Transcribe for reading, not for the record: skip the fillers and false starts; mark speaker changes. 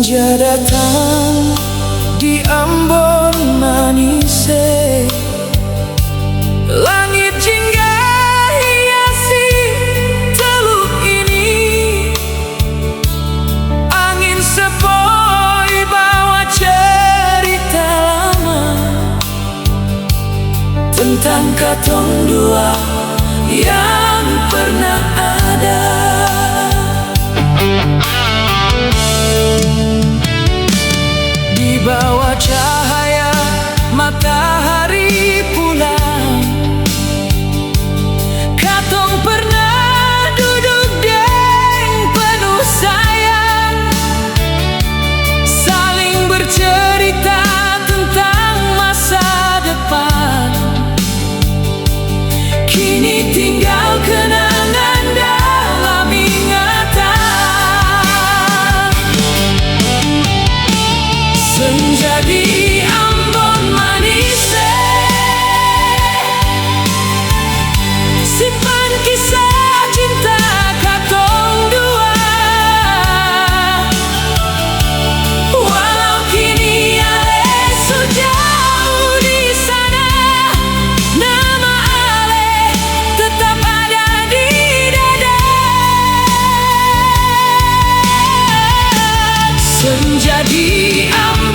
Speaker 1: Senja datang di Ambon manis, langit jingga hiasi teluk ini. Angin sepoi bawa cerita lama tentang katong dua yang pernah ada. Di bawah cahaya matahari pulang, katong pernah duduk deng penuh sayang, saling bercerita tentang masa depan. Kini tinggal kenangan dalam ingatan. Senja di Ambon manis, simpan kisah cinta katong dua. Walau kini ale sejauh di sana, nama ale tetap ada di dada. Senja di Ambon